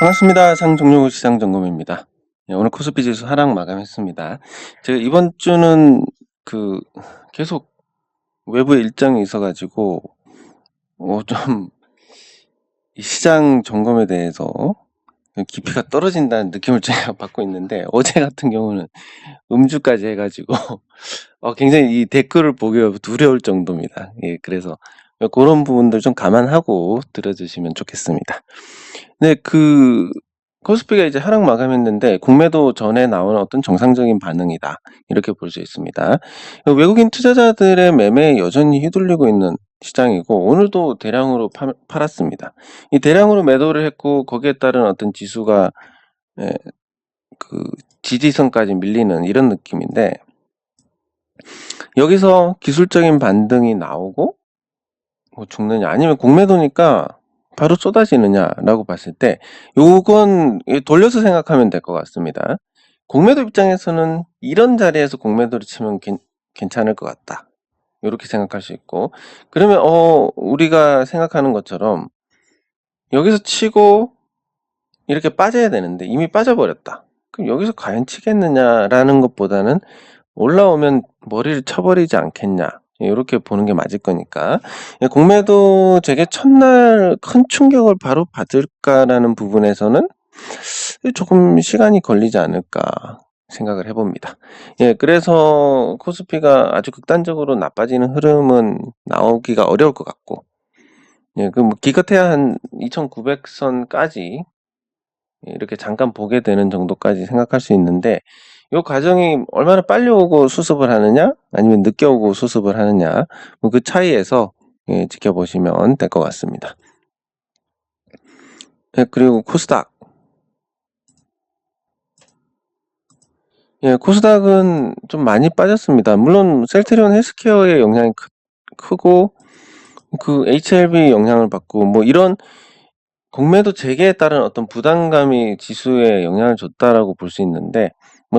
반갑습니다. 상종료 시장 점검입니다. 네, 오늘 코스피 지수 하락 마감했습니다. 제가 이번 주는 계속 외부 일정이 있어가지고 좀 이 시장 점검에 대해서 깊이가 떨어진다는 느낌을 제가 받고 있는데, 어제 같은 경우는 음주까지 해가지고 굉장히 이 댓글을 보기가 두려울 정도입니다. 예, 그래서 그런 부분들 좀 감안하고 들어주시면 좋겠습니다. 네, 코스피가 이제 하락 마감했는데 공매도 전에 나온 어떤 정상적인 반응이다, 이렇게 볼 수 있습니다. 외국인 투자자들의 매매에 여전히 휘둘리고 있는 시장이고, 오늘도 대량으로 팔았습니다. 이 대량으로 매도를 했고, 거기에 따른 어떤 지수가 예, 지지선까지 밀리는 이런 느낌인데, 여기서 기술적인 반등이 나오고 뭐 죽느냐, 아니면 공매도니까 바로 쏟아지느냐라고 봤을 때, 요건 돌려서 생각하면 될 것 같습니다. 공매도 입장에서는 이런 자리에서 공매도를 치면 괜찮을 것 같다, 이렇게 생각할 수 있고, 그러면 우리가 생각하는 것처럼 여기서 치고 이렇게 빠져야 되는데 이미 빠져버렸다, 그럼 여기서 과연 치겠느냐라는 것보다는 올라오면 머리를 쳐버리지 않겠냐, 이렇게 보는 게 맞을 거니까, 공매도 재개 첫날 큰 충격을 바로 받을까라는 부분에서는 조금 시간이 걸리지 않을까 생각을 해봅니다. 그래서 코스피가 아주 극단적으로 나빠지는 흐름은 나오기가 어려울 것 같고, 기껏해야 한 2900선까지 이렇게 잠깐 보게 되는 정도까지 생각할 수 있는데, 이 과정이 얼마나 빨리 오고 수습을 하느냐, 아니면 늦게 오고 수습을 하느냐, 그 차이에서 지켜보시면 될 것 같습니다. 그리고 코스닥. 코스닥은 좀 많이 빠졌습니다. 물론 셀트리온 헬스케어의 영향이 크고, HLB 영향을 받고, 뭐 이런 공매도 재개에 따른 어떤 부담감이 지수에 영향을 줬다라고 볼 수 있는데,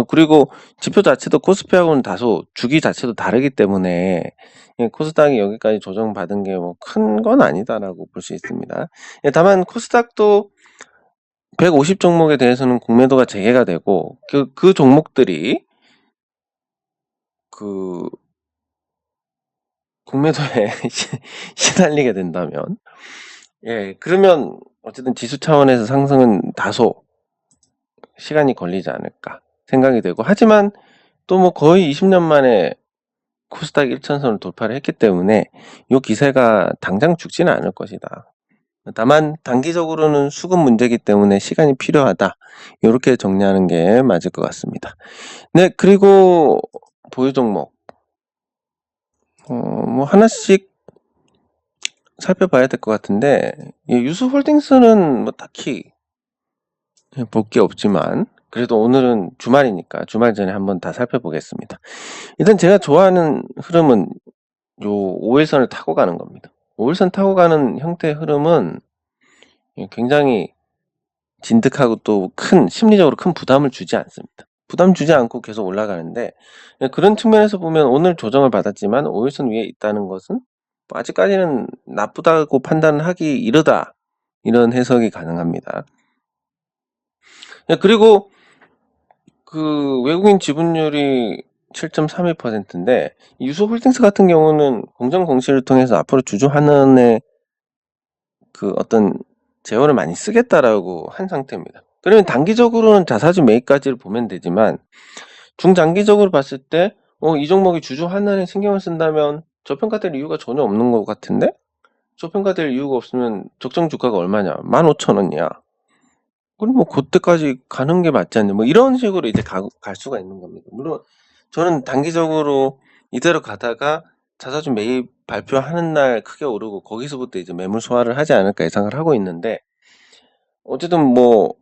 그리고 지표 자체도 코스피하고는 다소 주기 자체도 다르기 때문에 코스닥이 여기까지 조정받은 게 뭐 큰 건 아니다라고 볼 수 있습니다. 다만 코스닥도 150 종목에 대해서는 공매도가 재개가 되고, 그 종목들이 공매도에 시달리게 된다면, 그러면 어쨌든 지수 차원에서 상승은 다소 시간이 걸리지 않을까 생각이 되고, 하지만 또 뭐 거의 20년 만에 코스닥 1천선을 돌파를 했기 때문에 이 기세가 당장 죽지는 않을 것이다. 다만 단기적으로는 수급 문제이기 때문에 시간이 필요하다, 이렇게 정리하는 게 맞을 것 같습니다. 네, 그리고 보유 종목 뭐 하나씩 살펴봐야 될 것 같은데, 유수홀딩스는 뭐 딱히 볼 게 없지만, 그래도 오늘은 주말이니까 주말 전에 한번 다 살펴보겠습니다. 일단 제가 좋아하는 흐름은 요 5일선을 타고 가는 겁니다. 5일선 타고 가는 형태의 흐름은 굉장히 진득하고 또 심리적으로 큰 부담을 주지 않습니다. 부담 주지 않고 계속 올라가는데, 그런 측면에서 보면 오늘 조정을 받았지만 5일선 위에 있다는 것은 아직까지는 나쁘다고 판단을 하기 이르다, 이런 해석이 가능합니다. 그리고 외국인 지분율이 7.32%인데, 유소홀딩스 같은 경우는 공정 공시를 통해서 앞으로 주주 환원에 어떤 재원을 많이 쓰겠다라고 한 상태입니다. 그러면 단기적으로는 자사주 매입까지를 보면 되지만, 중장기적으로 봤을 때 이 종목이 주주 환원에 신경을 쓴다면 저평가될 이유가 전혀 없는 것 같은데, 저평가될 이유가 없으면 적정 주가가 얼마냐, 15,000원이야. 그럼 뭐 그때까지 가는 게 맞지 않냐, 뭐 이런 식으로 이제 갈 수가 있는 겁니다. 물론 저는 단기적으로 이대로 가다가 자사주 매입 발표하는 날 크게 오르고 거기서부터 이제 매물 소화를 하지 않을까 예상을 하고 있는데, 어쨌든 뭐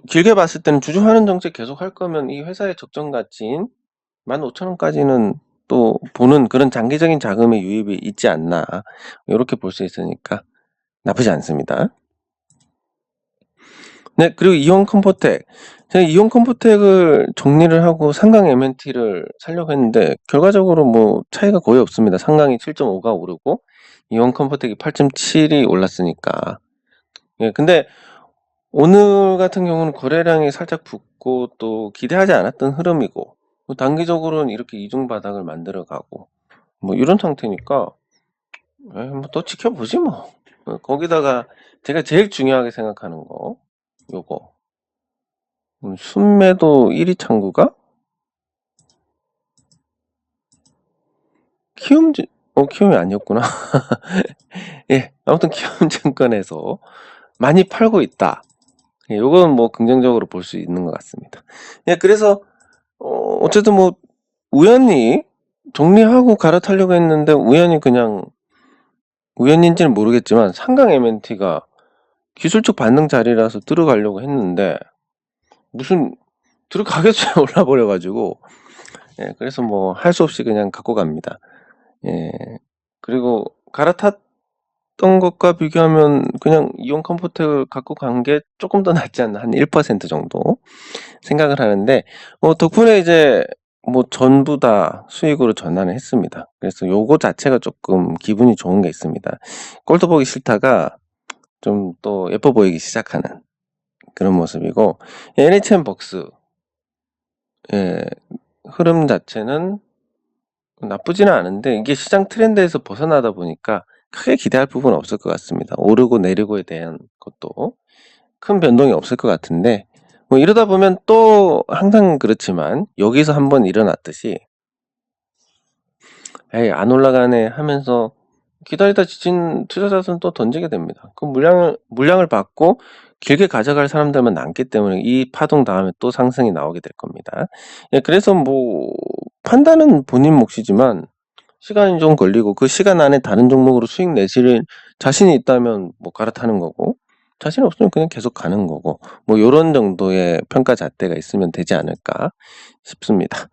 길게 봤을 때는 주주 환원 정책 계속 할 거면 이 회사의 적정 가치인 15,000원까지는 또 보는 그런 장기적인 자금의 유입이 있지 않나, 이렇게 볼 수 있으니까 나쁘지 않습니다. 네, 그리고 이온 컴포텍. 제가 이온 컴포텍을 정리를 하고 상강 MNT를 사려고 했는데, 결과적으로 뭐 차이가 거의 없습니다. 상강이 7.5가 오르고 이온 컴포텍이 8.7이 올랐으니까. 근데 오늘 같은 경우는 거래량이 살짝 붙고 또 기대하지 않았던 흐름이고 뭐 단기적으로는 이렇게 이중 바닥을 만들어 가고 뭐 이런 상태니까 뭐 또 지켜보지 뭐. 거기다가 제가 제일 중요하게 생각하는 거 요거 순매도 1위 창구가 키움이 아니었구나. 예, 아무튼 키움증권에서 많이 팔고 있다. 예, 요건 뭐 긍정적으로 볼 수 있는 것 같습니다. 예, 그래서 어쨌든 뭐 우연히 정리하고 갈아타려고 했는데 우연인지는 모르겠지만 상강 MNT가 기술적 반등 자리라서 들어가려고 했는데 무슨 들어가겠어요 올라버려가지고 예, 그래서 뭐 할 수 없이 그냥 갖고 갑니다. 예, 그리고 갈아탔던 것과 비교하면 그냥 이온 컴포트를 갖고 간 게 조금 더 낫지 않나 한 1% 정도 생각을 하는데 덕분에 이제 뭐 전부 다 수익으로 전환을 했습니다. 그래서 요거 자체가 조금 기분이 좋은 게 있습니다. 꼴도 보기 싫다가 좀 또 예뻐 보이기 시작하는 그런 모습이고 NHN 벅스 예, 흐름 자체는 나쁘지는 않은데 이게 시장 트렌드에서 벗어나다 보니까 크게 기대할 부분은 없을 것 같습니다. 오르고 내리고에 대한 것도 큰 변동이 없을 것 같은데 뭐 이러다 보면 또 항상 그렇지만 여기서 한번 일어났듯이 에이 안 올라가네 하면서 기다리다 지친 투자자들은 또 던지게 됩니다. 그 물량을 받고 길게 가져갈 사람들만 남기 때문에 이 파동 다음에 또 상승이 나오게 될 겁니다. 예, 그래서 뭐 판단은 본인 몫이지만 시간이 좀 걸리고 그 시간 안에 다른 종목으로 수익 내실 자신이 있다면 뭐 갈아타는 거고 자신 없으면 그냥 계속 가는 거고 뭐 요런 정도의 평가 잣대가 있으면 되지 않을까 싶습니다.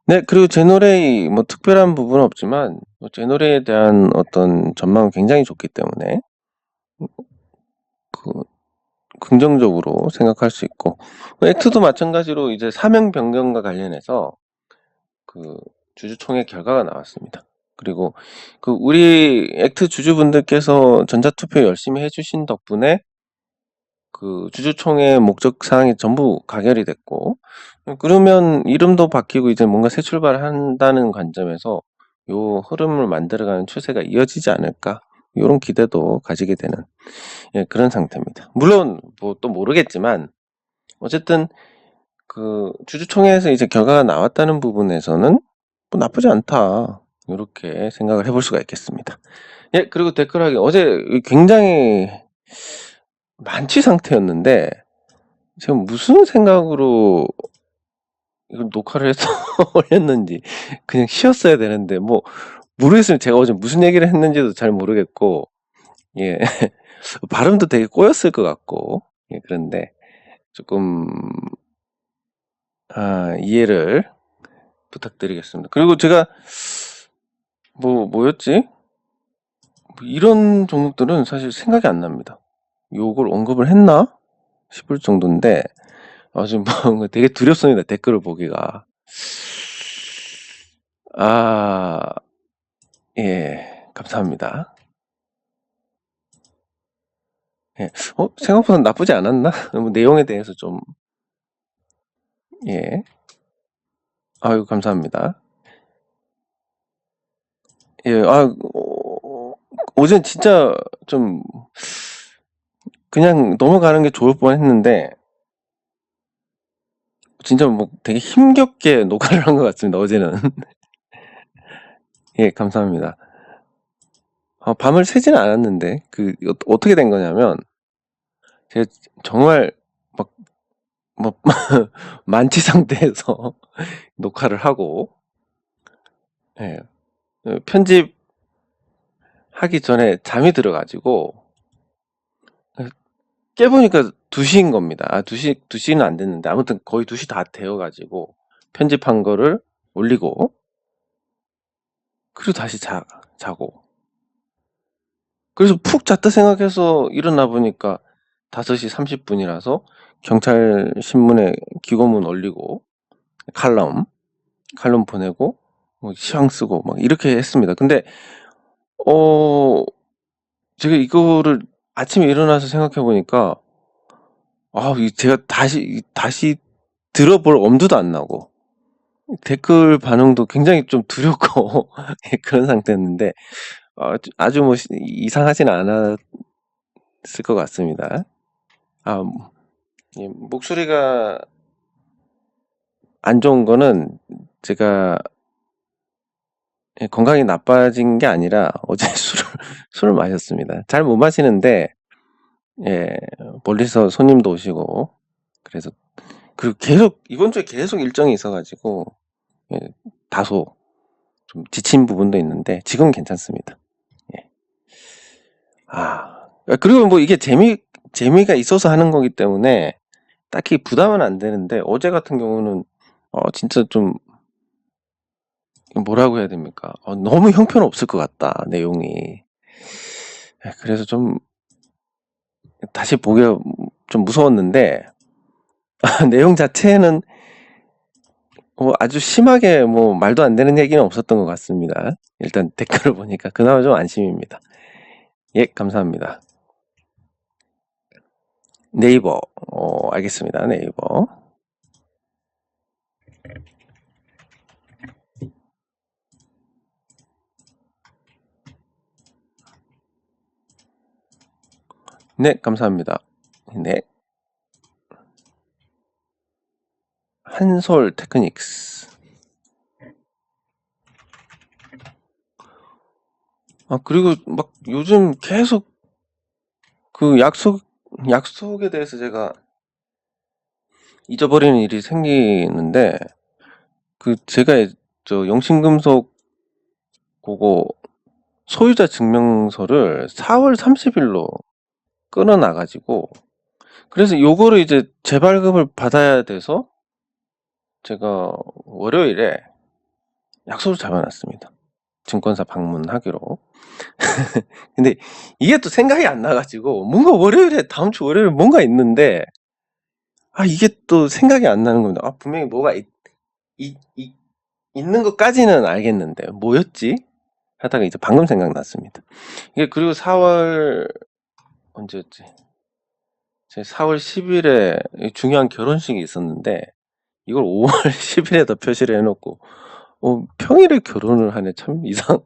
네, 그리고 제노레이 뭐 특별한 부분은 없지만 제노레이에 대한 어떤 전망은 굉장히 좋기 때문에 그 긍정적으로 생각할 수 있고 액트도 마찬가지로 이제 사명 변경과 관련해서 그 주주총회 결과가 나왔습니다. 그리고 그 우리 액트 주주분들께서 전자투표 열심히 해주신 덕분에 그 주주총회 목적 사항이 전부 가결이 됐고 그러면 이름도 바뀌고 이제 뭔가 새 출발을 한다는 관점에서 요 흐름을 만들어가는 추세가 이어지지 않을까 이런 기대도 가지게 되는 예, 그런 상태입니다. 물론 뭐 또 모르겠지만 어쨌든 그 주주총회에서 이제 결과가 나왔다는 부분에서는 뭐 나쁘지 않다 이렇게 생각을 해볼 수가 있겠습니다. 예, 그리고 댓글 하기 어제 굉장히 만취 상태였는데 지금 무슨 생각으로 이걸 녹화를 해서 올렸는지 그냥 쉬었어야 되는데 뭐 모르겠어요. 제가 어제 무슨 얘기를 했는지도 잘 모르겠고 예 발음도 되게 꼬였을 것 같고 예, 그런데 조금 이해를 부탁드리겠습니다. 그리고 제가 뭐였지? 이런 종목들은 사실 생각이 안 납니다. 요걸 언급을 했나 싶을 정도인데 지금 뭐 되게 두렵습니다. 댓글을 보기가. 예, 감사합니다. 예, 생각보다 나쁘지 않았나? 뭐 내용에 대해서 좀, 예. 아유, 감사합니다. 예, 어제 진짜 좀, 그냥 넘어가는 게 좋을 뻔 했는데, 진짜 뭐 되게 힘겹게 녹화를 한 것 같습니다, 어제는. 예, 감사합니다. 밤을 새지는 않았는데, 어떻게 된 거냐면, 제가 정말 막, 뭐, 만취 상태에서 녹화를 하고, 예, 편집하기 전에 잠이 들어가지고, 깨보니까 2시인 겁니다. 2시는 안 됐는데, 아무튼 거의 2시 다 되어가지고, 편집한 거를 올리고, 그리고 다시 자고. 그래서 푹 잤다 생각해서 일어나 보니까 5시 30분이라서 경찰 신문에 기고문 올리고, 칼럼 보내고, 뭐 시황 쓰고, 막 이렇게 했습니다. 근데, 제가 이거를 아침에 일어나서 생각해 보니까, 제가 다시 들어볼 엄두도 안 나고, 댓글 반응도 굉장히 좀 두렵고, 예, 그런 상태였는데, 아주 뭐, 이상하진 않았을 것 같습니다. 아, 예, 목소리가 안 좋은 거는 제가 건강이 나빠진 게 아니라 어제 술을 마셨습니다. 잘 못 마시는데, 예, 멀리서 손님도 오시고, 그래서, 그리고 이번 주에 계속 일정이 있어가지고, 예, 다소 좀 지친 부분도 있는데, 지금은 괜찮습니다. 예. 그리고 뭐 이게 재미가 있어서 하는 거기 때문에, 딱히 부담은 안 되는데, 어제 같은 경우는, 진짜 좀, 뭐라고 해야 됩니까? 너무 형편없을 것 같다, 내용이. 예, 그래서 좀, 다시 보기가 좀 무서웠는데, 내용 자체는 아주 심하게 뭐 말도 안 되는 얘기는 없었던 것 같습니다. 일단 댓글을 보니까 그나마 좀 안심입니다. 예, 감사합니다. 네이버, 알겠습니다. 네이버. 네, 감사합니다. 네. 한솔 테크닉스. 그리고 막 요즘 계속 그 약속에 대해서 제가 잊어버리는 일이 생기는데, 제가 저 영신금속 그거 소유자 증명서를 4월 30일로 끊어놔가지고, 그래서 요거를 이제 재발급을 받아야 돼서 제가 월요일에 약속을 잡아놨습니다. 증권사 방문하기로. 근데 이게 또 생각이 안 나가지고, 뭔가 다음 주 월요일에 뭔가 있는데, 이게 또 생각이 안 나는 겁니다. 분명히 뭐가 있는 것까지는 알겠는데, 뭐였지? 하다가 이제 방금 생각났습니다. 이게 그리고 4월, 언제였지? 제 4월 10일에 중요한 결혼식이 있었는데, 이걸 5월 10일에다 표시를 해놓고, 평일에 결혼을 하네. 참 이상하다.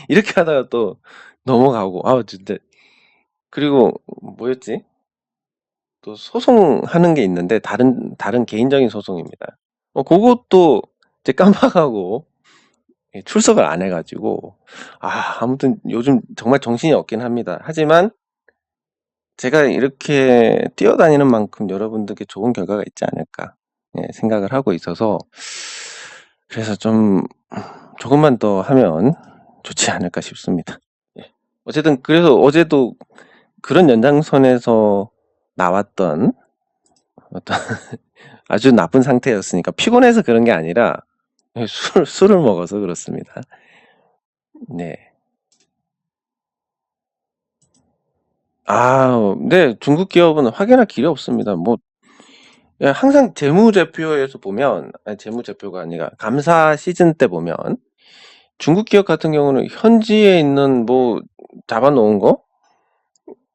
이렇게 하다가 또 넘어가고, 진짜. 그리고 뭐였지? 또 소송하는 게 있는데, 다른 개인적인 소송입니다. 그것도 이제 깜빡하고, 예, 출석을 안 해가지고, 아무튼 요즘 정말 정신이 없긴 합니다. 하지만, 제가 이렇게 뛰어다니는 만큼 여러분들께 좋은 결과가 있지 않을까, 예, 생각을 하고 있어서, 그래서 조금만 더 하면 좋지 않을까 싶습니다. 예. 어쨌든 그래서 어제도 그런 연장선에서 나왔던 어떤 아주 나쁜 상태였으니까, 피곤해서 그런 게 아니라 술을 먹어서 그렇습니다. 네. 네, 중국 기업은 확인할 길이 없습니다. 뭐, 항상 재무제표에서 보면, 재무제표가 아니라 감사 시즌 때 보면, 중국 기업 같은 경우는 현지에 있는 뭐, 잡아놓은 거?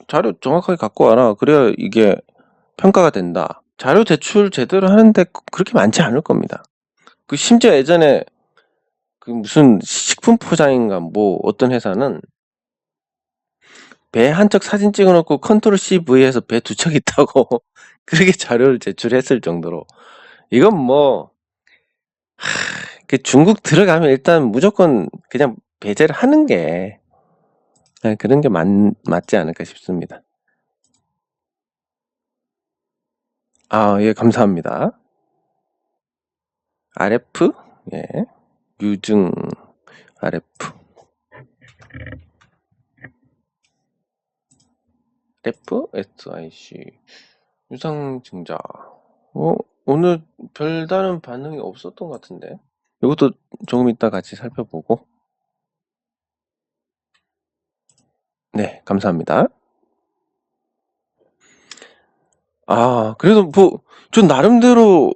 자료 정확하게 갖고 와라. 그래야 이게 평가가 된다. 자료 제출 제대로 하는데 그렇게 많지 않을 겁니다. 심지어 예전에 무슨 식품 포장인가 뭐 어떤 회사는 배 한 척 사진 찍어놓고 컨트롤 CV 해서 배 두 척 있다고 그렇게 자료를 제출했을 정도로, 이건 뭐 중국 들어가면 일단 무조건 그냥 배제를 하는 게, 그런 게 맞지 않을까 싶습니다. 예, 감사합니다. RF, 예, 유증 RF, SIC, 유상증자. 오늘 별다른 반응이 없었던 것 같은데, 이것도 조금 이따 같이 살펴보고. 네, 감사합니다. 그래도 뭐, 전 나름대로,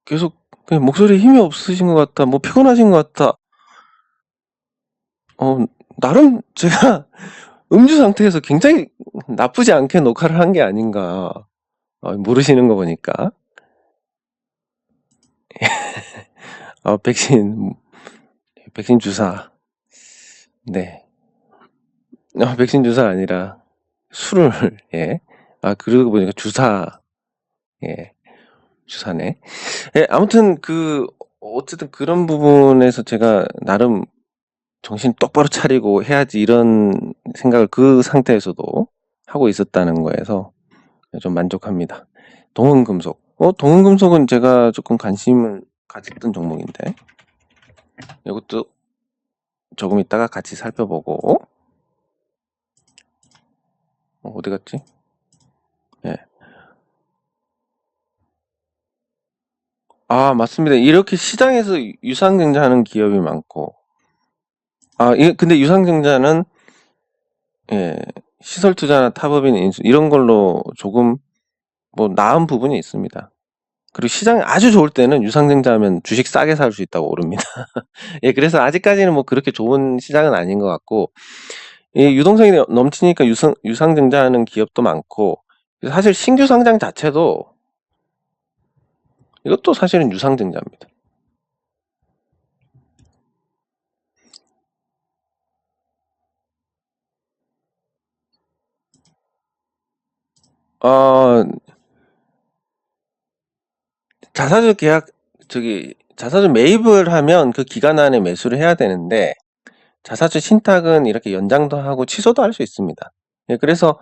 계속, 그냥 목소리에 힘이 없으신 것 같다, 뭐 피곤하신 것 같다. 나름 제가 음주 상태에서 굉장히 나쁘지 않게 녹화를 한 게 아닌가. 모르시는 거 보니까. 백신 주사. 네. 백신 주사 아니라 술을, 예. 그러고 보니까 주사, 예. 주사네. 예, 아무튼 어쨌든 그런 부분에서 제가 나름 정신 똑바로 차리고 해야지 이런 생각을 그 상태에서도 하고 있었다는 거에서 좀 만족합니다. 동원금속. 동원금속은 제가 조금 관심을 가졌던 종목인데, 이것도 조금 이따가 같이 살펴보고, 어디 갔지? 예. 맞습니다. 이렇게 시장에서 유상증자하는 기업이 많고, 근데 유상증자는, 예, 시설 투자나 타법인 인수, 이런 걸로 조금, 나은 부분이 있습니다. 그리고 시장이 아주 좋을 때는 유상증자하면 주식 싸게 살 수 있다고 오릅니다. 예, 그래서 아직까지는 그렇게 좋은 시장은 아닌 것 같고, 유동성이 넘치니까 유상증자하는 기업도 많고, 사실 신규 상장 자체도 이것도 사실은 유상증자입니다. 어, 자사주 계약, 자사주 매입을 하면 그 기간 안에 매수를 해야 되는데, 자사주 신탁은 이렇게 연장도 하고 취소도 할 수 있습니다. 예, 그래서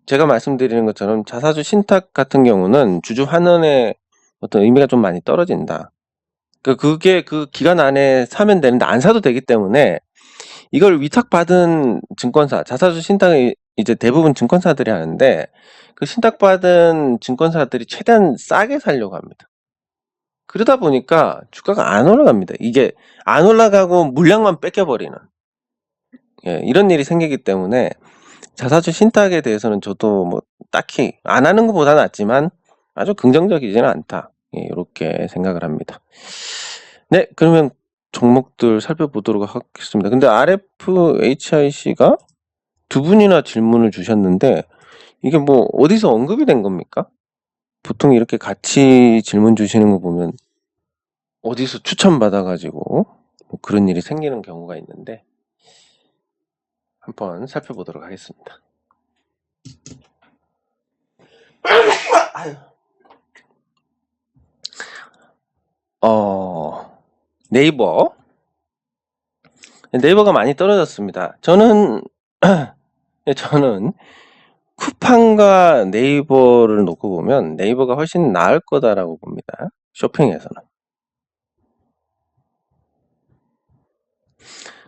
제가 말씀드리는 것처럼 자사주 신탁 같은 경우는 주주 환원의 어떤 의미가 좀 많이 떨어진다. 그게 그 기간 안에 사면 되는데 안 사도 되기 때문에 이걸 위탁받은 증권사, 자사주 신탁을 이제 대부분 증권사들이 하는데 그 신탁받은 증권사들이 최대한 싸게 살려고 합니다. 그러다 보니까 주가가 안 올라갑니다. 이게 안 올라가고 물량만 뺏겨버리는, 예, 이런 일이 생기기 때문에 자사주 신탁에 대해서는 저도 딱히 안 하는 것보다 낫지만 아주 긍정적이지는 않다. 예, 이렇게 생각을 합니다. 네, 그러면 종목들 살펴보도록 하겠습니다. 근데 RFHIC가 두 분이나 질문을 주셨는데 이게 어디서 언급이 된 겁니까? 보통 이렇게 같이 질문 주시는 거 보면 어디서 추천받아가지고 그런 일이 생기는 경우가 있는데 한번 살펴보도록 하겠습니다. 네이버가 많이 떨어졌습니다. 저는 쿠팡과 네이버를 놓고 보면 네이버가 훨씬 나을 거다라고 봅니다. 쇼핑에서는.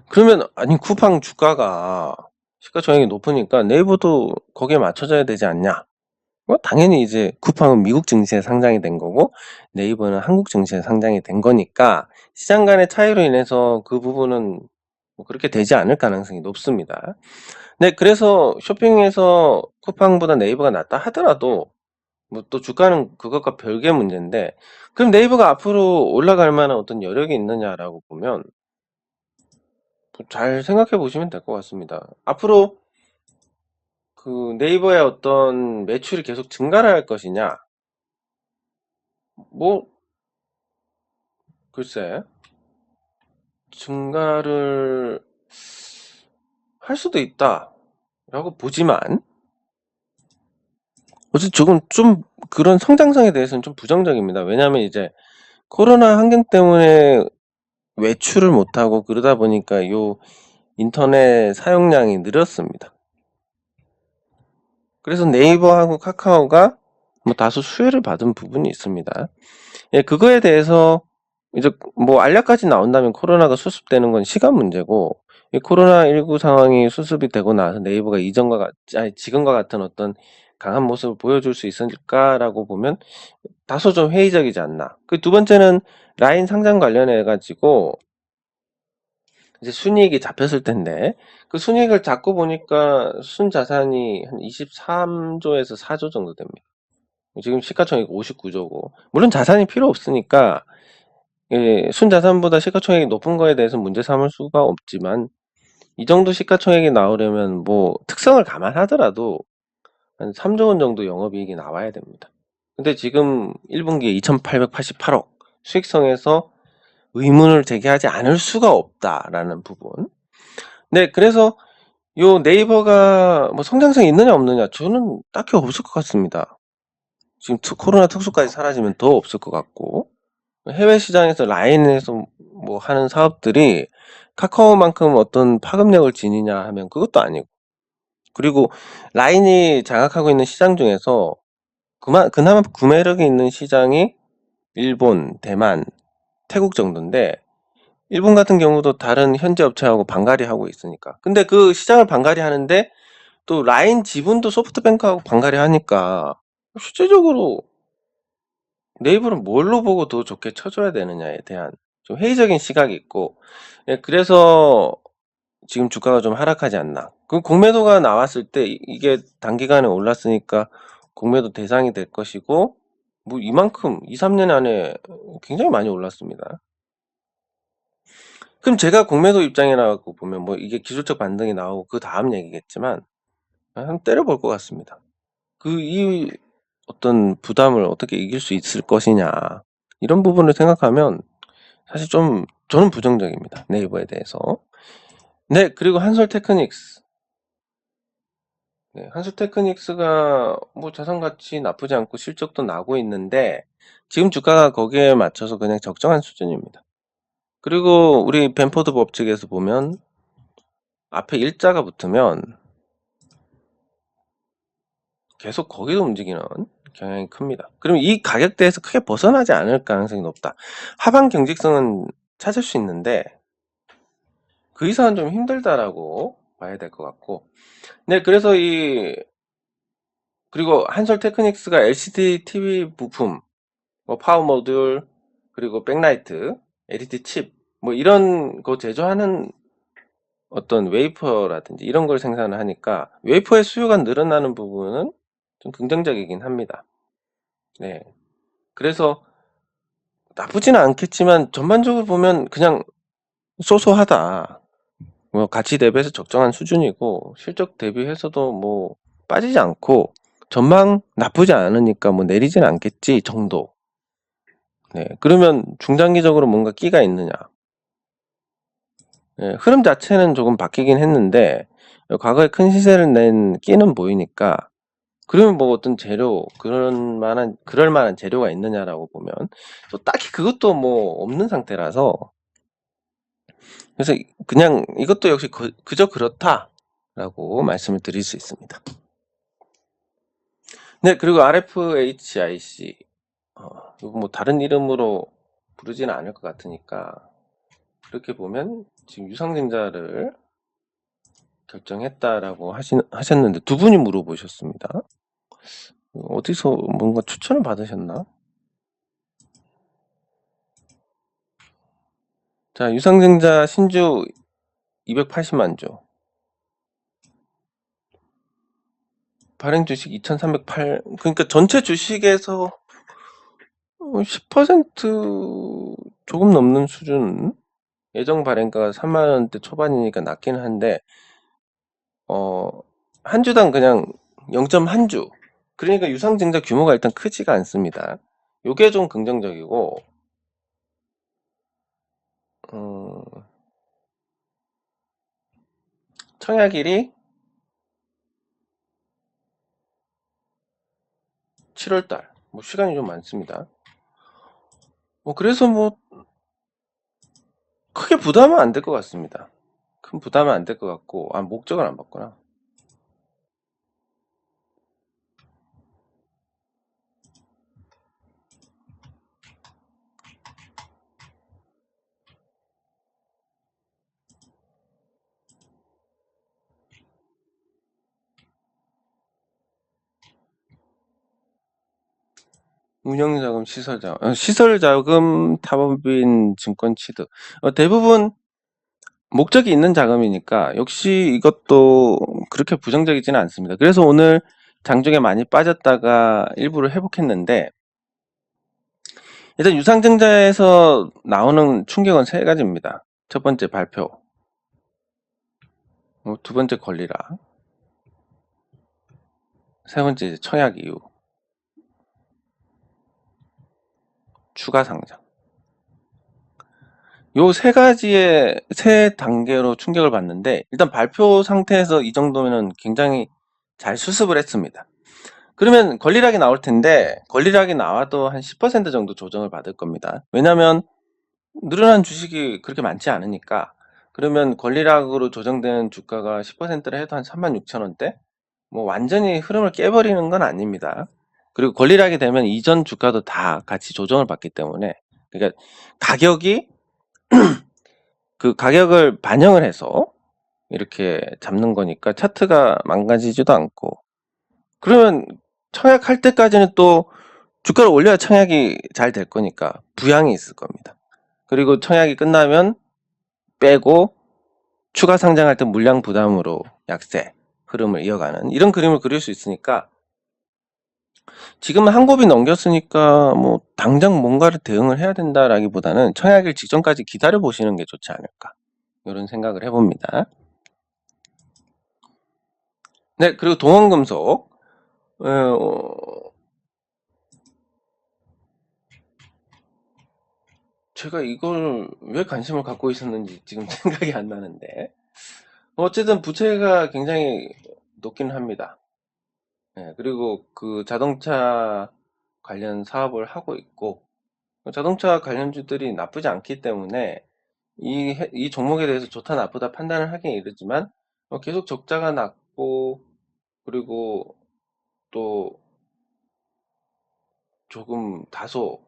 그러면 아니 쿠팡 주가가 시가총액이 높으니까 네이버도 거기에 맞춰져야 되지 않냐? 당연히 이제 쿠팡은 미국 증시에 상장이 된 거고 네이버는 한국 증시에 상장이 된 거니까 시장 간의 차이로 인해서 그 부분은 그렇게 되지 않을 가능성이 높습니다. 네, 그래서 쇼핑에서 쿠팡보다 네이버가 낫다 하더라도 또 주가는 그것과 별개 문제인데 그럼 네이버가 앞으로 올라갈 만한 어떤 여력이 있느냐라고 보면 잘 생각해 보시면 될 것 같습니다. 앞으로 그 네이버의 어떤 매출이 계속 증가를 할 것이냐? 뭐 글쎄 증가를 할 수도 있다라고 보지만 어쨌든 조금 좀 그런 성장성에 대해서는 좀 부정적입니다. 왜냐하면 이제 코로나 환경 때문에 외출을 못하고 그러다 보니까 요 인터넷 사용량이 늘었습니다. 그래서 네이버하고 카카오가 다소 수혜를 받은 부분이 있습니다. 예, 그거에 대해서 이제 알약까지 나온다면 코로나가 수습되는 건 시간 문제고 이 코로나19 상황이 수습이 되고 나서 네이버가 지금과 같은 어떤 강한 모습을 보여줄 수 있을까라고 보면 다소 좀 회의적이지 않나. 그 두 번째는 라인 상장 관련해 가지고 이제 순이익이 잡혔을 텐데 그 순이익을 잡고 보니까 순자산이 한 23조에서 4조 정도 됩니다. 지금 시가총액 59조고 물론 자산이 필요 없으니까 순자산보다 시가총액이 높은 거에 대해서 문제 삼을 수가 없지만 이 정도 시가총액이 나오려면 뭐 특성을 감안하더라도 한 3조 원 정도 영업이익이 나와야 됩니다. 근데 지금 1분기에 2,888억 수익성에서 의문을 제기하지 않을 수가 없다라는 부분. 네, 그래서 요 네이버가 뭐 성장성이 있느냐 없느냐 저는 딱히 없을 것 같습니다. 지금 코로나 특수까지 사라지면 더 없을 것 같고, 해외 시장에서 라인에서 뭐 하는 사업들이 카카오만큼 어떤 파급력을 지니냐 하면 그것도 아니고, 그리고 라인이 장악하고 있는 시장 중에서 그나마 구매력이 있는 시장이 일본, 대만, 태국 정도인데, 일본 같은 경우도 다른 현지 업체하고 반갈이 하고 있으니까. 근데 그 시장을 반갈이 하는데 또 라인 지분도 소프트뱅크하고 반갈이 하니까 실제적으로 네이버는 뭘로 보고 더 좋게 쳐줘야 되느냐에 대한 좀 회의적인 시각이 있고, 예, 그래서 지금 주가가 좀 하락하지 않나. 그 공매도가 나왔을 때 이게 단기간에 올랐으니까 공매도 대상이 될 것이고, 뭐 이만큼 2, 3년 안에 굉장히 많이 올랐습니다. 그럼 제가 공매도 입장이라고 보면 뭐 이게 기술적 반등이 나오고 그 다음 얘기겠지만 한번 때려볼 것 같습니다. 이 어떤 부담을 어떻게 이길 수 있을 것이냐, 이런 부분을 생각하면 사실 좀 저는 부정적입니다, 네이버에 대해서. 네, 그리고 한솔테크닉스. 네, 한솔테크닉스가 뭐 자산가치 나쁘지 않고 실적도 나고 있는데 지금 주가가 거기에 맞춰서 그냥 적정한 수준입니다. 그리고 우리 벤포드 법칙에서 보면 앞에 일자가 붙으면 계속 거기서 움직이는 경향이 큽니다. 그러면 이 가격대에서 크게 벗어나지 않을 가능성이 높다. 하방 경직성은 찾을 수 있는데 그 이상은 좀 힘들다라고 봐야 될 것 같고. 네, 그래서 그리고 한솔테크닉스가 LCD TV 부품, 뭐 파워 모듈, 그리고 백라이트, LED 칩, 뭐 이런 거 제조하는 어떤 웨이퍼라든지 이런 걸 생산을 하니까 웨이퍼의 수요가 늘어나는 부분은 좀 긍정적이긴 합니다. 네. 그래서 나쁘지는 않겠지만 전반적으로 보면 그냥 소소하다. 뭐 가치 대비해서 적정한 수준이고 실적 대비해서도 뭐 빠지지 않고 전망 나쁘지 않으니까 뭐 내리진 않겠지 정도. 네. 그러면 중장기적으로 뭔가 끼가 있느냐? 네, 흐름 자체는 조금 바뀌긴 했는데 과거에 큰 시세를 낸 끼는 보이니까, 그러면 뭐 어떤 재료 그럴 만한 재료가 있느냐라고 보면 또 딱히 그것도 뭐 없는 상태라서, 그래서 그냥 이것도 역시 그저 그렇다라고 말씀을 드릴 수 있습니다. 네, 그리고 RFHIC 이거 뭐 다른 이름으로 부르지는 않을 것 같으니까 그렇게 보면 지금 유상증자를 결정했다라고 하셨는데 두 분이 물어보셨습니다. 어디서 뭔가 추천을 받으셨나? 자, 유상증자 신주 280만 주, 발행 주식 2,308, 그러니까 전체 주식에서 10% 조금 넘는 수준. 예정 발행가가 3만 원대 초반이니까 낮긴 한데 한 주당 그냥 0.1주. 그러니까 유상증자 규모가 일단 크지가 않습니다. 요게 좀 긍정적이고, 청약일이 7월달. 뭐 시간이 좀 많습니다. 그래서 뭐 크게 부담은 안 될 것 같습니다. 큰 부담은 안 될 것 같고, 목적을 안 봤구나. 운영자금, 시설자금, 타법인, 증권 취득. 대부분 목적이 있는 자금이니까 역시 이것도 그렇게 부정적이지는 않습니다. 그래서 오늘 장중에 많이 빠졌다가 일부를 회복했는데, 일단 유상증자에서 나오는 충격은 세 가지입니다. 첫 번째 발표. 두 번째 권리락, 세 번째 이제 청약 이후, 추가 상장. 요 세 가지의 세 단계로 충격을 받는데, 일단 발표 상태에서 이 정도면은 굉장히 잘 수습을 했습니다. 그러면 권리락이 나올 텐데, 권리락이 나와도 한 10% 정도 조정을 받을 겁니다. 왜냐면 늘어난 주식이 그렇게 많지 않으니까. 그러면 권리락으로 조정되는 주가가 10%를 해도 한 36,000원대? 뭐 완전히 흐름을 깨버리는 건 아닙니다. 그리고 권리락이 되면 이전 주가도 다 같이 조정을 받기 때문에, 그러니까 가격이 그 가격을 반영을 해서 이렇게 잡는 거니까 차트가 망가지지도 않고, 그러면 청약할 때까지는 또 주가를 올려야 청약이 잘 될 거니까 부양이 있을 겁니다. 그리고 청약이 끝나면 빼고 추가 상장할 때 물량 부담으로 약세 흐름을 이어가는 이런 그림을 그릴 수 있으니까, 지금은 한 곱이 넘겼으니까 뭐 당장 뭔가를 대응을 해야 된다라기보다는 청약일 직전까지 기다려 보시는 게 좋지 않을까, 이런 생각을 해봅니다. 네, 그리고 동원금속, 제가 이걸 왜 관심을 갖고 있었는지 지금 생각이 안 나는데, 어쨌든 부채가 굉장히 높긴 합니다. 네, 그리고 그 자동차 관련 사업을 하고 있고, 자동차 관련주들이 나쁘지 않기 때문에 이 종목에 대해서 좋다 나쁘다 판단을 하긴 이르지만, 계속 적자가 났고, 그리고 또 조금 다소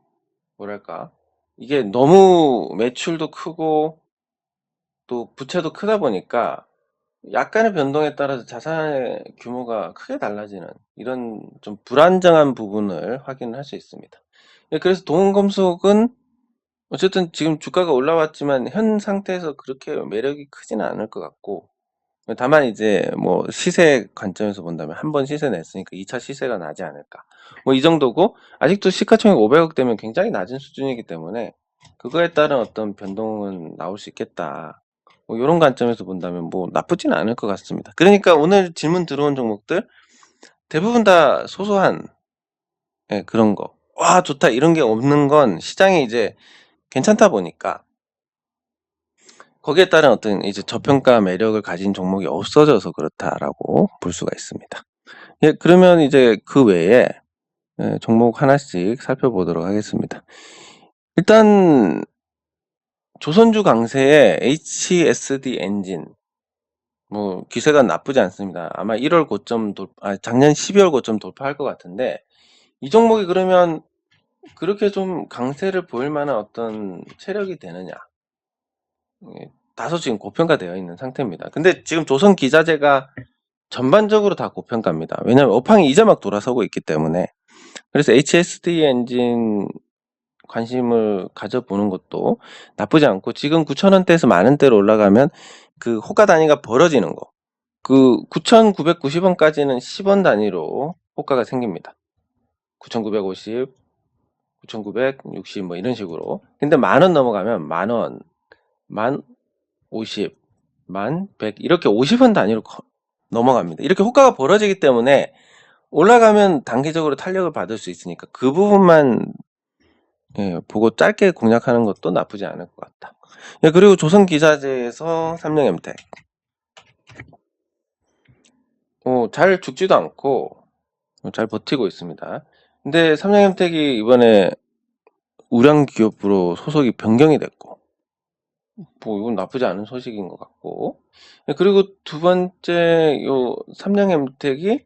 뭐랄까, 이게 너무 매출도 크고 또 부채도 크다 보니까 약간의 변동에 따라서 자산의 규모가 크게 달라지는 이런 좀 불안정한 부분을 확인할 수 있습니다. 예, 그래서 동원금속은 어쨌든 지금 주가가 올라왔지만 현 상태에서 그렇게 매력이 크지는 않을 것 같고, 다만 이제 뭐 시세 관점에서 본다면 한 번 시세 냈으니까 2차 시세가 나지 않을까, 뭐 이 정도고, 아직도 시가총액 500억 되면 굉장히 낮은 수준이기 때문에 그거에 따른 어떤 변동은 나올 수 있겠다, 뭐 이런 관점에서 본다면 뭐 나쁘지는 않을 것 같습니다. 그러니까 오늘 질문 들어온 종목들 대부분 다 소소한, 예, 그런 거, 와 좋다 이런 게 없는 건 시장이 이제 괜찮다 보니까 거기에 따른 어떤 이제 저평가 매력을 가진 종목이 없어져서 그렇다라고 볼 수가 있습니다. 예, 그러면 이제 그 외에 종목 하나씩 살펴보도록 하겠습니다. 일단 조선주 강세의 HSD 엔진, 뭐 기세가 나쁘지 않습니다. 아마 1월 고점 작년 12월 고점 돌파할 것 같은데, 이 종목이 그러면 그렇게 좀 강세를 보일 만한 어떤 체력이 되느냐? 다소 지금 고평가되어 있는 상태입니다. 근데 지금 조선 기자재가 전반적으로 다 고평가입니다. 왜냐하면 업황이 이제 막 돌아서고 있기 때문에. 그래서 HSD 엔진 관심을 가져보는 것도 나쁘지 않고, 지금 9,000원대에서 만원대로 올라가면 그 호가 단위가 벌어지는 거, 그 9,990원까지는 10원 단위로 호가가 생깁니다. 9,950, 9,960 뭐 이런 식으로. 근데 만원 넘어가면 만원, 1,050, 1,100 이렇게 50원 단위로 넘어갑니다. 이렇게 호가가 벌어지기 때문에 올라가면 단기적으로 탄력을 받을 수 있으니까 그 부분만, 예, 보고 짧게 공략하는 것도 나쁘지 않을 것 같다. 예, 그리고 조선기자재에서 삼성엠텍, 잘 죽지도 않고 잘 버티고 있습니다. 근데 삼성엠텍이 이번에 우량기업으로 소속이 변경이 됐고, 뭐 이건 나쁘지 않은 소식인 것 같고, 예, 그리고 두 번째 요 삼성엠텍이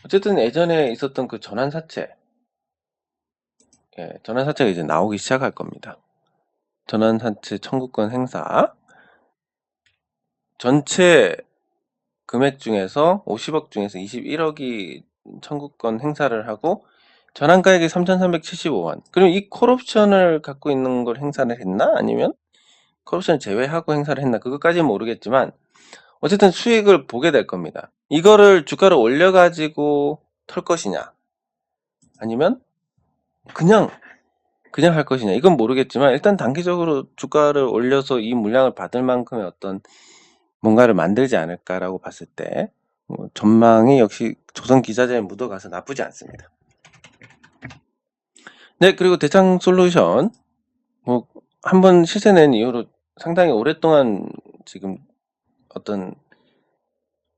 어쨌든 예전에 있었던 그 전환사채, 예, 전환사채가 이제 나오기 시작할 겁니다. 전환사채 청구권 행사, 전체 금액 중에서 50억 중에서 21억이 청구권 행사를 하고 전환가액이 3,375원. 그럼 이 콜옵션을 갖고 있는 걸 행사를 했나? 아니면 콜옵션을 제외하고 행사를 했나? 그것까지는 모르겠지만 어쨌든 수익을 보게 될 겁니다. 이거를 주가를 올려가지고 털 것이냐, 아니면 그냥 할 것이냐, 이건 모르겠지만 일단 단기적으로 주가를 올려서 이 물량을 받을 만큼의 어떤 뭔가를 만들지 않을까라고 봤을 때 전망이 역시 조선기자재에 묻어가서 나쁘지 않습니다. 네, 그리고 대창솔루션 한번 시세 낸 이후로 상당히 오랫동안 지금 어떤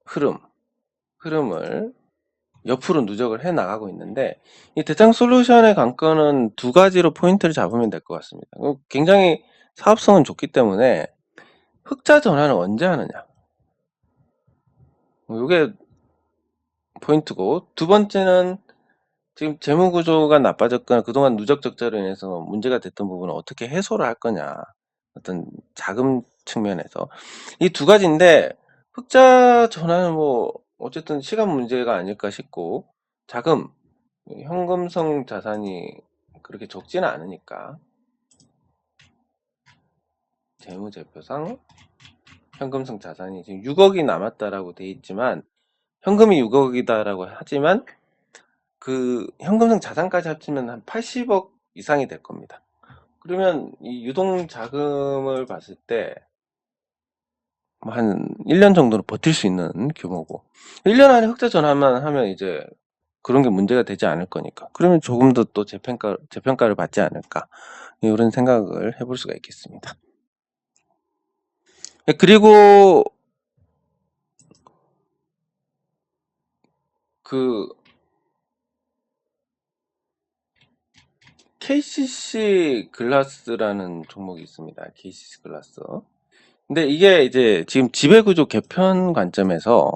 흐름을 옆으로 누적을 해 나가고 있는데, 이 대창솔루션의 관건은 두 가지로 포인트를 잡으면 될 것 같습니다. 굉장히 사업성은 좋기 때문에 흑자 전환을 언제 하느냐, 이게 포인트고, 두 번째는 지금 재무구조가 나빠졌거나 그동안 누적 적자로 인해서 문제가 됐던 부분을 어떻게 해소를 할 거냐, 어떤 자금 측면에서 이 두 가지인데, 흑자 전환은 어쨌든 시간 문제가 아닐까 싶고, 자금, 현금성 자산이 그렇게 적지는 않으니까 재무제표상 현금성 자산이 지금 6억이 남았다라고 돼 있지만, 현금이 6억이다라고 하지만 그 현금성 자산까지 합치면 한 80억 이상이 될 겁니다. 그러면 이 유동 자금을 봤을 때 한 1년 정도는 버틸 수 있는 규모고, 1년 안에 흑자 전환만 하면 이제 그런 게 문제가 되지 않을 거니까, 그러면 조금 더 또 재평가를 받지 않을까, 이런 생각을 해볼 수가 있겠습니다. 그리고 그 KCC 글라스라는 종목이 있습니다. KCC 글라스. 근데 이게 이제 지금 지배구조 개편 관점에서,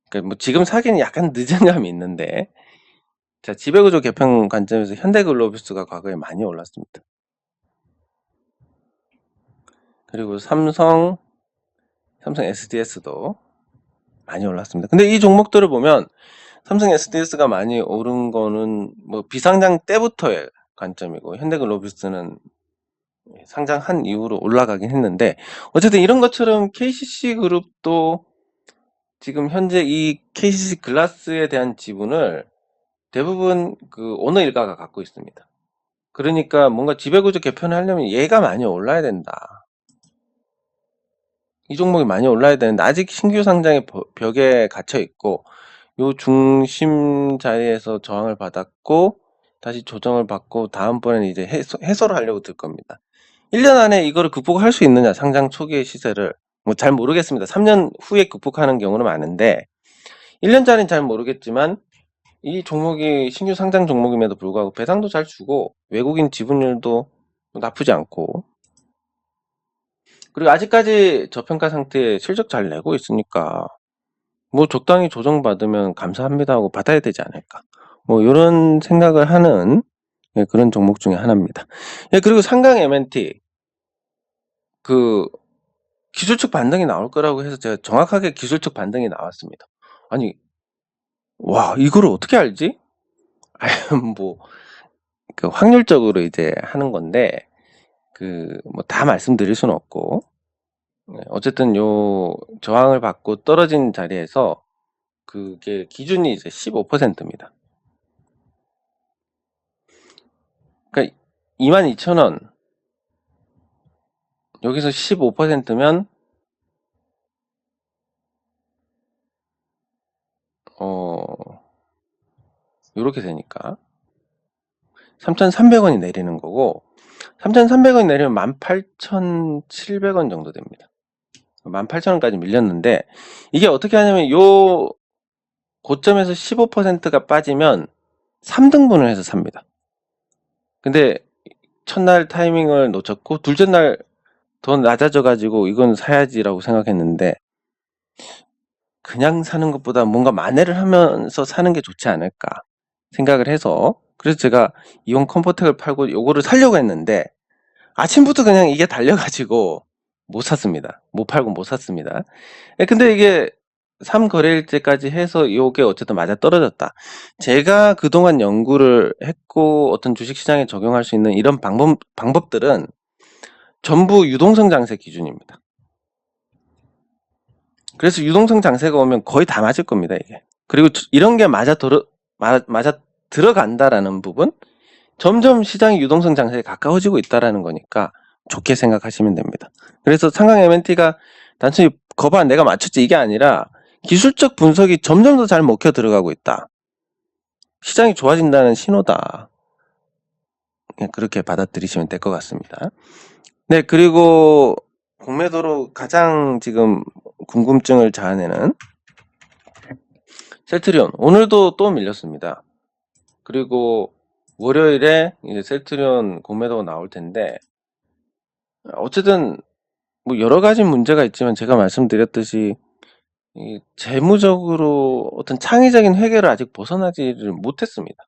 그러니까 지금 사기는 약간 늦은 감이 있는데, 자, 지배구조 개편 관점에서 현대글로비스가 과거에 많이 올랐습니다. 그리고 삼성 SDS도 많이 올랐습니다. 근데 이 종목들을 보면 삼성 SDS가 많이 오른 거는 비상장 때부터의 관점이고, 현대글로비스는 상장한 이후로 올라가긴 했는데, 어쨌든 이런 것처럼 KCC 그룹도 지금 현재 이 KCC 글라스에 대한 지분을 대부분 그 오너 일가가 갖고 있습니다. 그러니까 뭔가 지배구조 개편을 하려면 얘가 많이 올라야 된다. 이 종목이 많이 올라야 되는데 아직 신규 상장의 벽에 갇혀 있고, 요 중심 자리에서 저항을 받았고 다시 조정을 받고 다음번에는 이제 해소를 하려고 들 겁니다. 1년 안에 이거를 극복할 수 있느냐, 상장 초기의 시세를 잘 모르겠습니다. 3년 후에 극복하는 경우는 많은데 1년짜리는 잘 모르겠지만, 이 종목이 신규 상장 종목임에도 불구하고 배당도 잘 주고 외국인 지분율도 나쁘지 않고, 그리고 아직까지 저평가 상태에 실적 잘 내고 있으니까 적당히 조정받으면 감사합니다 하고 받아야 되지 않을까, 이런 생각을 하는 그런 종목 중에 하나입니다. 그리고 상강 MNT 그 기술적 반등이 나올 거라고 해서 제가 정확하게 기술적 반등이 나왔습니다. 아니, 와, 이거를 어떻게 알지? 그 확률적으로 이제 하는 건데, 다 말씀드릴 수는 없고, 어쨌든 요 저항을 받고 떨어진 자리에서 그게 기준이 이제 15%입니다. 그러니까 22,000원, 여기서 15%면 요렇게 되니까 3,300원이 내리는 거고, 3,300원이 내리면 18,700원 정도 됩니다. 18,000원까지 밀렸는데, 이게 어떻게 하냐면 요 고점에서 15%가 빠지면 3등분을 해서 삽니다. 근데 첫날 타이밍을 놓쳤고 둘째 날 더 낮아져 가지고 이건 사야지라고 생각했는데, 그냥 사는 것보다 뭔가 만회를 하면서 사는 게 좋지 않을까 생각을 해서, 그래서 제가 이온 컴포텍을 팔고 요거를 사려고 했는데 아침부터 그냥 이게 달려가지고 못 샀습니다. 못 팔고 못 샀습니다. 근데 이게 3거래일째까지 해서 이게 어쨌든 맞아 떨어졌다. 제가 그동안 연구를 했고 어떤 주식시장에 적용할 수 있는 이런 방법들은 전부 유동성 장세 기준입니다. 그래서 유동성 장세가 오면 거의 다 맞을 겁니다, 이게. 그리고 이런 게 맞아 들어간다라는 부분, 점점 시장이 유동성 장세에 가까워지고 있다라는 거니까 좋게 생각하시면 됩니다. 그래서 상강 MNT가 단순히 거봐 내가 맞췄지 이게 아니라 기술적 분석이 점점 더 잘 먹혀 들어가고 있다. 시장이 좋아진다는 신호다. 그렇게 받아들이시면 될 것 같습니다. 네, 그리고 공매도로 가장 지금 궁금증을 자아내는 셀트리온 오늘도 또 밀렸습니다. 그리고 월요일에 이제 셀트리온 공매도가 나올 텐데 어쨌든 뭐 여러 가지 문제가 있지만 제가 말씀드렸듯이 이 재무적으로 어떤 창의적인 회계를 아직 벗어나지를 못했습니다.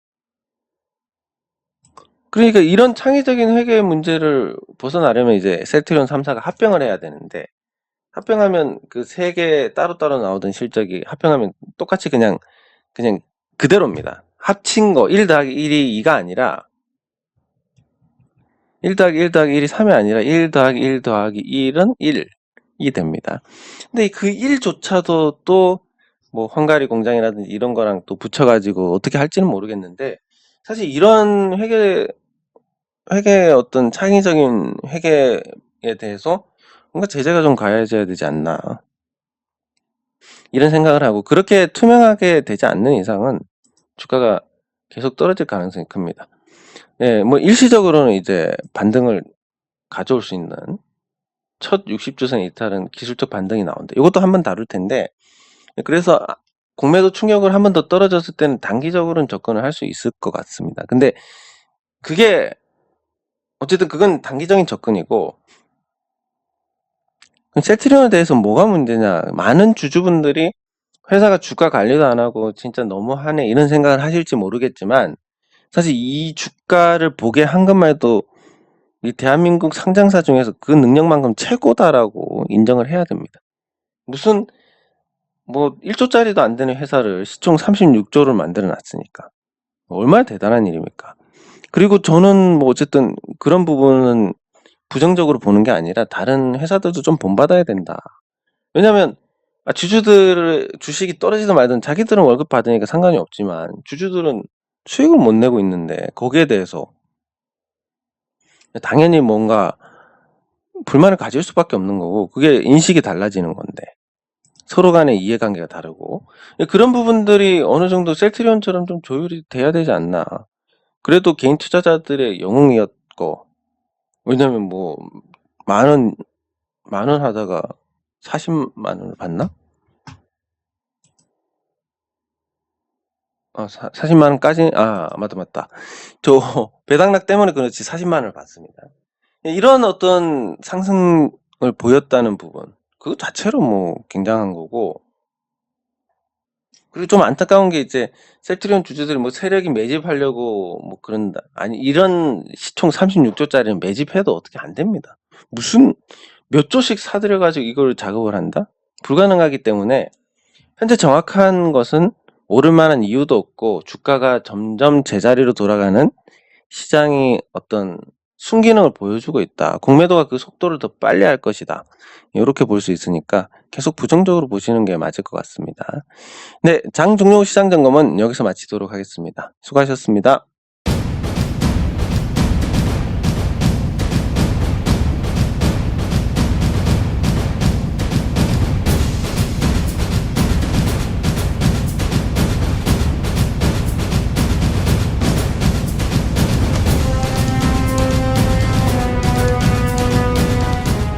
그러니까 이런 창의적인 회계 문제를 벗어나려면 이제 셀트리온 3사가 합병을 해야 되는데 합병하면 그 세 개 따로따로 나오던 실적이 합병하면 똑같이 그냥 그대로입니다. 합친 거 1 더하기 1이 2가 아니라 1 더하기 1 더하기 1이 3이 아니라 1 더하기 1 더하기 1은 1이 됩니다. 근데 그 1조차도 또 뭐 헝가리 공장이라든지 이런 거랑 또 붙여가지고 어떻게 할지는 모르겠는데 사실 이런 회계의 어떤 창의적인 회계에 대해서 뭔가 제재가 좀 가해져야 되지 않나 이런 생각을 하고 그렇게 투명하게 되지 않는 이상은 주가가 계속 떨어질 가능성이 큽니다. 예, 뭐 일시적으로는 이제 반등을 가져올 수 있는 첫 60주선 이탈은 기술적 반등이 나온다. 이것도 한번 다룰 텐데 그래서 공매도 충격을 한 번 더 떨어졌을 때는 단기적으로는 접근을 할 수 있을 것 같습니다. 근데 그게 어쨌든 그건 단기적인 접근이고 셀트리온에 대해서 뭐가 문제냐 많은 주주분들이 회사가 주가 관리도 안 하고 진짜 너무하네 이런 생각을 하실지 모르겠지만 사실 이 주가를 보게 한 것만 해도 이 대한민국 상장사 중에서 그 능력만큼 최고다라고 인정을 해야 됩니다. 무슨 뭐 1조짜리도 안 되는 회사를 시총 36조를 만들어 놨으니까 얼마나 대단한 일입니까? 그리고 저는 뭐 어쨌든 그런 부분은 부정적으로 보는 게 아니라 다른 회사들도 좀 본받아야 된다. 왜냐면 주주들 주식이 떨어지든 말든 자기들은 월급 받으니까 상관이 없지만 주주들은 수익을 못 내고 있는데 거기에 대해서 당연히 뭔가 불만을 가질 수밖에 없는 거고 그게 인식이 달라지는 건데 서로 간의 이해관계가 다르고 그런 부분들이 어느 정도 셀트리온처럼 좀 조율이 돼야 되지 않나. 그래도 개인 투자자들의 영웅이었고 왜냐면 뭐 만원 하다가 40만 원을 받나? 40만 원까지 맞다. 저 배당락 때문에 그렇지 40만 원을 받습니다. 이런 어떤 상승을 보였다는 부분 그거 자체로 뭐 굉장한 거고 그리고 좀 안타까운 게 이제 셀트리온 주주들이 뭐 세력이 매집하려고 뭐 그런다. 아니 이런 시총 36조짜리는 매집해도 어떻게 안 됩니다. 무슨 몇 조씩 사들여 가지고 이걸 작업을 한다? 불가능하기 때문에 현재 정확한 것은 오를 만한 이유도 없고 주가가 점점 제자리로 돌아가는 시장이 어떤 순기능을 보여주고 있다. 공매도가 그 속도를 더 빨리 할 것이다. 이렇게 볼 수 있으니까 계속 부정적으로 보시는 게 맞을 것 같습니다. 네, 장 종료 시장 점검은 여기서 마치도록 하겠습니다. 수고하셨습니다.